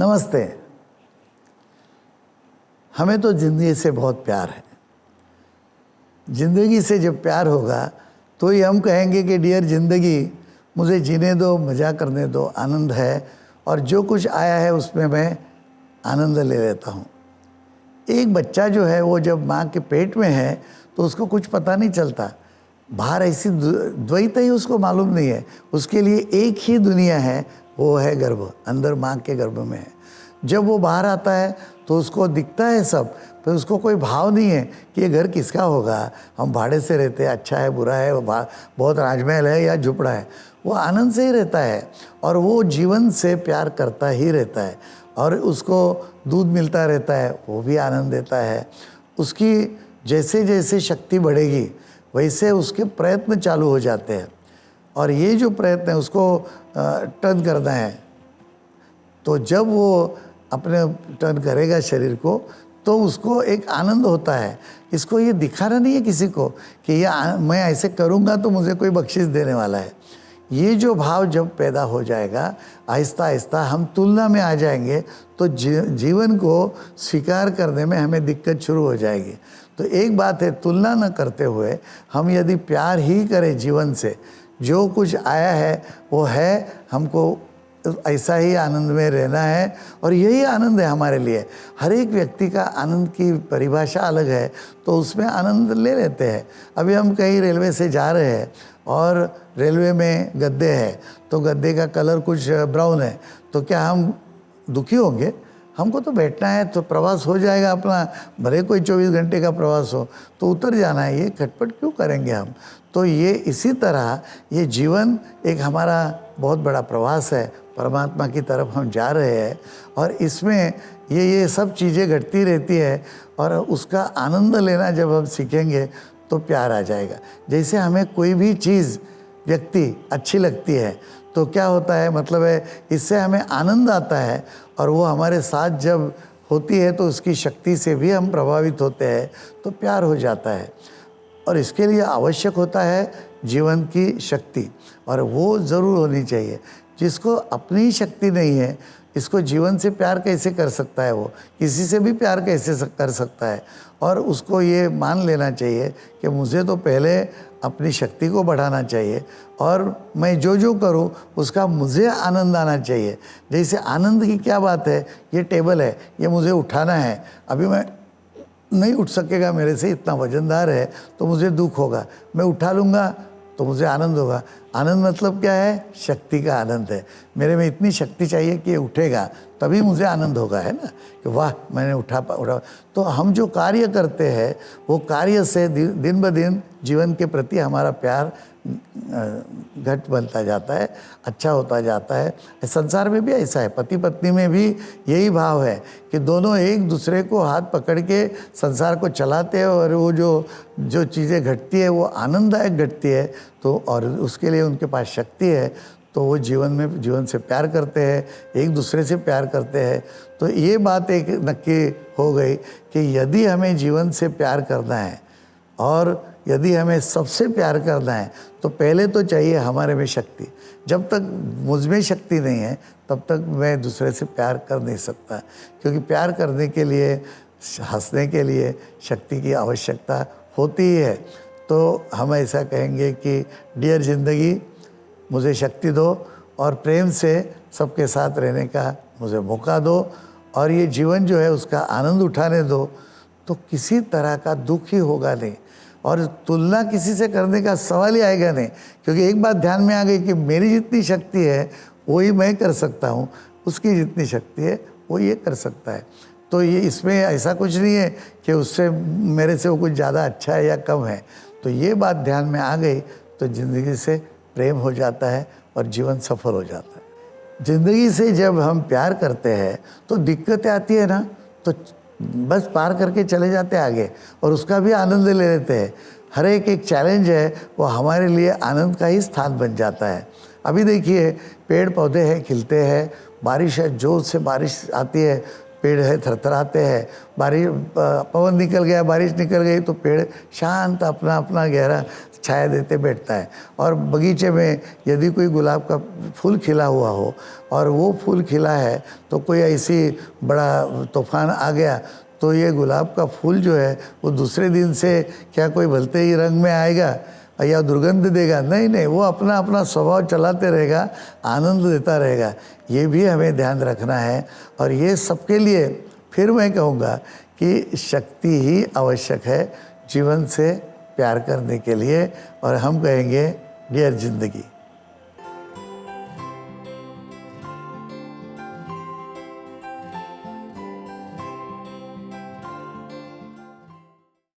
नमस्ते। हमें तो ज़िंदगी से बहुत प्यार है। ज़िंदगी से जब प्यार होगा तो ही हम कहेंगे कि डियर ज़िंदगी, मुझे जीने दो, मज़ा करने दो, आनंद है और जो कुछ आया है उसमें मैं आनंद ले लेता हूँ। एक बच्चा जो है वो जब माँ के पेट में है तो उसको कुछ पता नहीं चलता, बाहर ऐसी द्वैत ही उसको मालूम नहीं है। उसके लिए एक ही दुनिया है, वो है गर्भ, अंदर माँ के गर्भ में है। जब वो बाहर आता है तो उसको दिखता है सब, पर उसको कोई भाव नहीं है कि ये घर किसका होगा, हम भाड़े से रहते हैं, अच्छा है बुरा है, बहुत राजमहल है या झुपड़ा है। वो आनंद से ही रहता है और वो जीवन से प्यार करता ही रहता है और उसको दूध मिलता रहता है, वो भी आनंद देता है। उसकी जैसे जैसे शक्ति बढ़ेगी वैसे उसके प्रयत्न चालू हो जाते हैं और ये जो प्रयत्न है उसको टर्न करना है। तो जब वो अपने टर्न करेगा शरीर को तो उसको एक आनंद होता है। इसको ये दिखाना नहीं है किसी को कि ये मैं ऐसे करूँगा तो मुझे कोई बख्शिश देने वाला है। ये जो भाव जब पैदा हो जाएगा, आहिस्ता आहिस्ता हम तुलना में आ जाएंगे तो जीवन को स्वीकार करने में हमें दिक्कत शुरू हो जाएगी। तो एक बात है, तुलना न करते हुए हम यदि प्यार ही करें जीवन से, जो कुछ आया है वो है, हमको ऐसा ही आनंद में रहना है और यही आनंद है हमारे लिए। हर एक व्यक्ति का आनंद की परिभाषा अलग है, तो उसमें आनंद ले लेते हैं। अभी हम कहीं रेलवे से जा रहे हैं और रेलवे में गद्दे हैं, तो गद्दे का कलर कुछ ब्राउन है, तो क्या हम दुखी होंगे? हमको तो बैठना है, तो प्रवास हो जाएगा अपना, भले कोई 24 घंटे का प्रवास हो तो उतर जाना है, ये खटपट क्यों करेंगे हम? तो ये इसी तरह ये जीवन एक हमारा बहुत बड़ा प्रवास है, परमात्मा की तरफ हम जा रहे हैं और इसमें ये सब चीज़ें घटती रहती है और उसका आनंद लेना जब हम सीखेंगे तो प्यार आ जाएगा। जैसे हमें कोई भी चीज़ व्यक्ति अच्छी लगती है तो क्या होता है, मतलब है इससे हमें आनंद आता है और वो हमारे साथ जब होती है तो उसकी शक्ति से भी हम प्रभावित होते हैं, तो प्यार हो जाता है। और इसके लिए आवश्यक होता है जीवन की शक्ति, और वो ज़रूर होनी चाहिए। जिसको अपनी शक्ति नहीं है, इसको जीवन से प्यार कैसे कर सकता है? वो किसी से भी प्यार कैसे कर सकता है? और उसको ये मान लेना चाहिए कि मुझे तो पहले अपनी शक्ति को बढ़ाना चाहिए और मैं जो जो करूँ उसका मुझे आनंद आना चाहिए। जैसे आनंद की क्या बात है, ये टेबल है, ये मुझे उठाना है, अभी मैं नहीं उठ सकेगा, मेरे से इतना वजनदार है तो मुझे दुख होगा, मैं उठा लूँगा तो मुझे आनंद होगा। आनंद मतलब क्या है? शक्ति का आनंद है। मेरे में इतनी शक्ति चाहिए कि ये उठेगा, तभी मुझे आनंद होगा, है ना, कि वाह मैंने उठा। तो हम जो कार्य करते हैं वो कार्य से दिन ब दिन जीवन के प्रति हमारा प्यार घट बनता जाता है, अच्छा होता जाता है। संसार में भी ऐसा है, पति पत्नी में भी यही भाव है कि दोनों एक दूसरे को हाथ पकड़ के संसार को चलाते हैं और वो जो चीज़ें घटती है वो आनंददायक घटती है। तो और उसके लिए उनके पास शक्ति है, तो वो जीवन से प्यार करते हैं, एक दूसरे से प्यार करते हैं। तो ये बात एक नक्की हो गई कि यदि हमें जीवन से प्यार करना है और यदि हमें सबसे प्यार करना है तो पहले तो चाहिए हमारे में शक्ति। जब तक मुझ में शक्ति नहीं है तब तक मैं दूसरे से प्यार कर नहीं सकता, क्योंकि प्यार करने के लिए, हंसने के लिए शक्ति की आवश्यकता होती ही है। तो हम ऐसा कहेंगे कि डियर ज़िंदगी, मुझे शक्ति दो और प्रेम से सबके साथ रहने का मुझे मौका दो और ये जीवन जो है उसका आनंद उठाने दो, तो किसी तरह का दुख ही होगा नहीं और तुलना किसी से करने का सवाल ही आएगा नहीं। क्योंकि एक बात ध्यान में आ गई कि मेरी जितनी शक्ति है वही मैं कर सकता हूँ, उसकी जितनी शक्ति है वो ये कर सकता है। तो ये इसमें ऐसा कुछ नहीं है कि उससे मेरे से वो कुछ ज़्यादा अच्छा है या कम है। तो ये बात ध्यान में आ गई तो ज़िंदगी से प्रेम हो जाता है और जीवन सफल हो जाता है। ज़िंदगी से जब हम प्यार करते हैं तो दिक्कतें आती है ना, तो बस पार करके चले जाते हैं आगे और उसका भी आनंद ले लेते हैं। हर एक चैलेंज है वो हमारे लिए आनंद का ही स्थान बन जाता है। अभी देखिए पेड़ पौधे हैं, खिलते हैं, बारिश है, जोर से बारिश आती है पेड़ है थरथराते हैं, बारिश पवन निकल गया, बारिश निकल गई तो पेड़ शांत अपना अपना गहरा छाया देते बैठता है। और बगीचे में यदि कोई गुलाब का फूल खिला हुआ हो और वो फूल खिला है तो कोई ऐसी बड़ा तूफान आ गया तो ये गुलाब का फूल जो है वो दूसरे दिन से क्या कोई भलते ही रंग में आएगा या दुर्गंध देगा? नहीं नहीं, वो अपना अपना स्वभाव चलाते रहेगा, आनंद देता रहेगा। ये भी हमें ध्यान रखना है। और ये सबके लिए फिर मैं कहूँगा कि शक्ति ही आवश्यक है जीवन से प्यार करने के लिए। और हम कहेंगे डियर जिंदगी।